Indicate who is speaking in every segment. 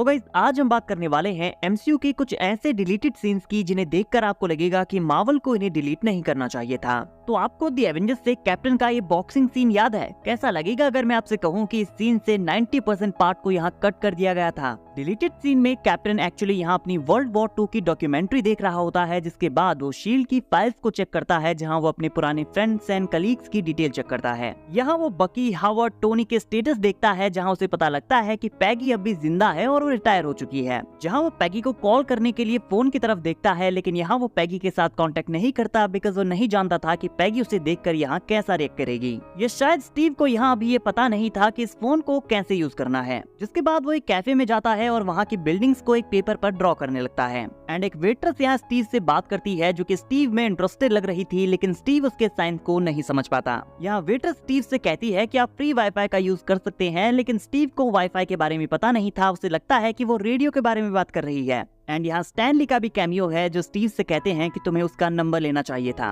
Speaker 1: तो गाइस आज हम बात करने वाले हैं एमसीयू के कुछ ऐसे डिलीटेड सीन्स की जिन्हें देखकर आपको लगेगा कि मार्वल को इन्हें डिलीट नहीं करना चाहिए था। तो आपको द एवेंजर्स से कैप्टन का ये बॉक्सिंग सीन याद है? कैसा लगेगा अगर मैं आपसे कहूं कि इस सीन से 90% पार्ट को यहाँ कट कर दिया गया था। डिलीटेड सीन में कैप्टन एक्चुअली यहाँ अपनी वर्ल्ड वॉर 2 की डॉक्यूमेंट्री देख रहा होता है, जिसके बाद वो शील्ड की फाइल्स को चेक करता है जहाँ वो अपने पुराने फ्रेंड्स एंड कलीग्स की डिटेल चेक करता है। यहाँ वो बकी, हावर्ड, टोनी के स्टेटस देखता है जहाँ उसे पता लगता है कि पैगी अब भी जिंदा है और वो रिटायर हो चुकी है। जहाँ वो पैगी को कॉल करने के लिए फोन की तरफ देखता है, लेकिन यहाँ वो पैगी के साथ कांटेक्ट नहीं करता बिकॉज वो नहीं जानता था कि पैगी उसे देखकर यहाँ कैसा रिएक्ट करेगी। ये शायद स्टीव को यहाँ अभी ये पता नहीं था कि इस फोन को कैसे यूज करना है। जिसके बाद वो एक कैफे में जाता है और वहाँ की बिल्डिंग्स को एक पेपर पर ड्रॉ करने लगता है एंड एक वेट्रेस यहाँ स्टीव से बात करती है जो कि स्टीव में इंटरेस्टेड लग रही थी, लेकिन स्टीव उसके साइन को नहीं समझ पाता। यहाँ वेट्रेस स्टीव से कहती है कि आप फ्री वाईफाई का यूज कर सकते हैं, लेकिन स्टीव को वाईफाई के बारे में पता नहीं था। उसे लगता है कि वो रेडियो के बारे में बात कर रही है। एंड यहाँ स्टैनली का भी कैमियो है जो स्टीव से कहते हैं कि तुम्हें उसका नंबर लेना चाहिए था।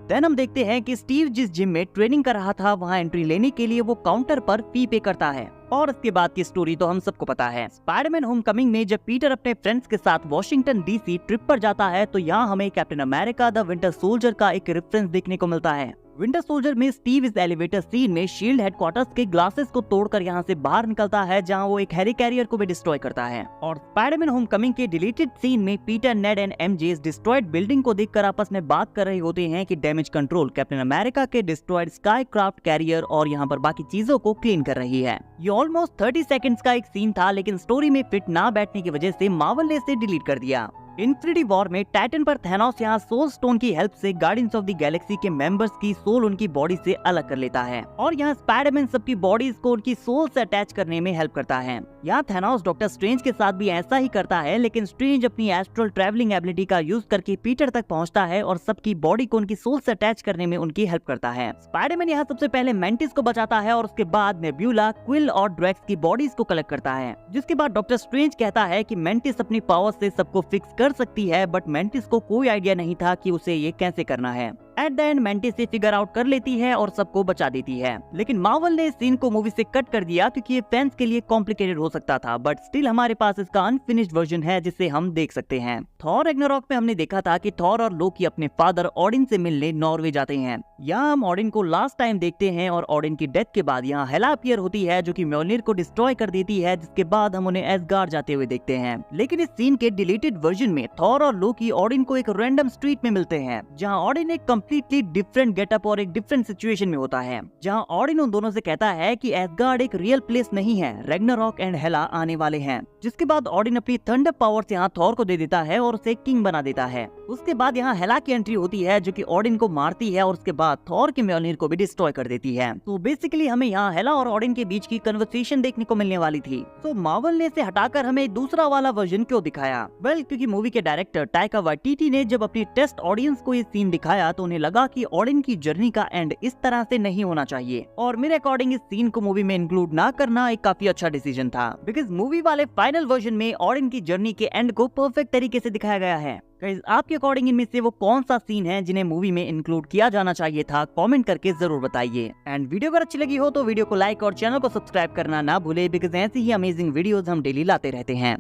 Speaker 1: देन हम देखते हैं कि स्टीव जिस जिम में ट्रेनिंग कर रहा था वहाँ एंट्री लेने के लिए वो काउंटर पर फी पे करता है। और इसके बाद की स्टोरी तो हम सबको पता है। स्पाइडरमैन होमकमिंग में जब पीटर अपने फ्रेंड्स के साथ वॉशिंगटन डीसी ट्रिप पर जाता है तो यहाँ हमें captain America the winter soldier का एक रेफरेंस देखने को मिलता है। विंटर सोल्जर में स्टीव इस एलिवेटर सीन में शील्ड हेडक्वार्टर्स के ग्लासेस को तोड़कर यहाँ से बाहर निकलता है, जहाँ वो एक हेली कैरियर को भी डिस्ट्रॉय करता है। और स्पाइडरमैन होमकमिंग के डिलीटेड सीन में पीटर, नेड एंड एमजे इस डिस्ट्रॉयड बिल्डिंग को देखकर आपस में बात कर रहे होते हैं कि डैमेज कंट्रोल कैप्टन अमेरिका के डिस्ट्रॉयड स्काईक्राफ्ट कैरियर और यहाँ पर बाकी चीजों को क्लीन कर रही है। ये ऑलमोस्ट 30 सेकंड्स का एक सीन था, लेकिन स्टोरी में फिट ना बैठने की वजह से मार्वल ने इसे डिलीट कर दिया। इन्फिनिटी वॉर में टाइटन पर थैनोस यहाँ सोल स्टोन की हेल्प से गार्डियंस ऑफ द गैलेक्सी के मेंबर्स की सोल उनकी बॉडी से अलग कर लेता है और यहाँ स्पाइडरमैन सबकी बॉडीज को उनकी सोल से अटैच करने में हेल्प करता है। यहाँ थैनोस डॉक्टर स्ट्रेंज के साथ भी ऐसा ही करता है, लेकिन स्ट्रेंज अपनी एस्ट्रल ट्रैवलिंग एबिलिटी का यूज करके पीटर तक पहुँचता है और सबकी बॉडी को उनकी सोल से अटैच करने में उनकी हेल्प करता है। स्पाइडरमैन यहाँ सबसे पहले मेंटिस को बचाता है और उसके बाद नेब्यूला, क्विल और ड्रैक्स की बॉडीज को कलेक्ट करता है। जिसके बाद डॉक्टर स्ट्रेंज कहता है कि मेंटिस अपनी पावर से सबको फिक्स कर सकती है, बट मेंटिस को कोई आइडिया नहीं था कि उसे ये कैसे करना है। एट द एंड मेंटिस से फिगर आउट कर लेती है और सबको बचा देती है। लेकिन मार्वल ने इस सीन को मूवी से कट कर दिया क्योंकि ये फैंस के लिए कॉम्प्लिकेटेड हो सकता था, बट स्टिल हमारे पास इसका अनफिनिश्ड वर्जन है जिसे हम देख सकते हैं। थॉर रैग्नारॉक में हमने देखा था कि थॉर और लोकी अपने फादर ओडिन से मिलने नॉर्वे जाते हैं। यहाँ हम ओडिन को लास्ट टाइम देखते हैं और ओडिन की डेथ के बाद यहाँ हेला अपीयर होती है जो कि म्योल्निर को डिस्ट्रॉय कर देती है, जिसके बाद हम उन्हें एसगार्ड जाते हुए देखते हैं। लेकिन इस सीन के डिलीटेड वर्जन में थॉर और लोकी ओडिन को एक रैंडम स्ट्रीट में मिलते हैं, जहाँ ओडिन एक कम्प्लीटली डिफरेंट गेटअप और एक डिफरेंट सिचुएशन में होता है, जहां ओडिन उन दोनों से कहता है कि एसगार्ड एक रियल प्लेस नहीं है, रैग्नारॉक एंड हेला आने वाले हैं। जिसके बाद ओडिन अपनी थंडर पावर्स यहाँ थॉर को दे देता है और उसे किंग बना देता है। उसके बाद यहाँ हेला की एंट्री होती है जो कि ओडिन को मारती है और उसके बाद थॉर के म्योल्निर को भी डिस्ट्रॉय कर देती है। तो बेसिकली हमें यहाँ हेला और ओडिन के बीच की कन्वर्सेशन देखने को मिलने वाली थी। तो मार्वल ने इसे हटाकर हमें दूसरा वाला वर्जन क्यों दिखाया? वेल, क्योंकि मूवी के डायरेक्टर टाइका वाइटिटी ने जब अपनी टेस्ट ऑडियंस को ये सीन दिखाया तो उन्हें लगा कि ओडिन की जर्नी का एंड इस तरह से नहीं होना चाहिए, और मेरे अकॉर्डिंग इस सीन को मूवी में इंक्लूड ना करना एक काफी अच्छा डिसीजन था, बिकॉज मूवी वाले फाइनल वर्जन में ओडिन की जर्नी के एंड को परफेक्ट तरीके से दिखाया गया है। गाइस, आपके अकॉर्डिंग इनमें से वो कौन सा सीन है जिन्हें मूवी में इंक्लूड किया जाना चाहिए था? कमेंट करके जरूर बताइए। एंड वीडियो अगर अच्छी लगी हो तो वीडियो को लाइक और चैनल को सब्सक्राइब करना ना भूले, बिकॉज ऐसी ही अमेजिंग वीडियोस हम डेली लाते रहते हैं।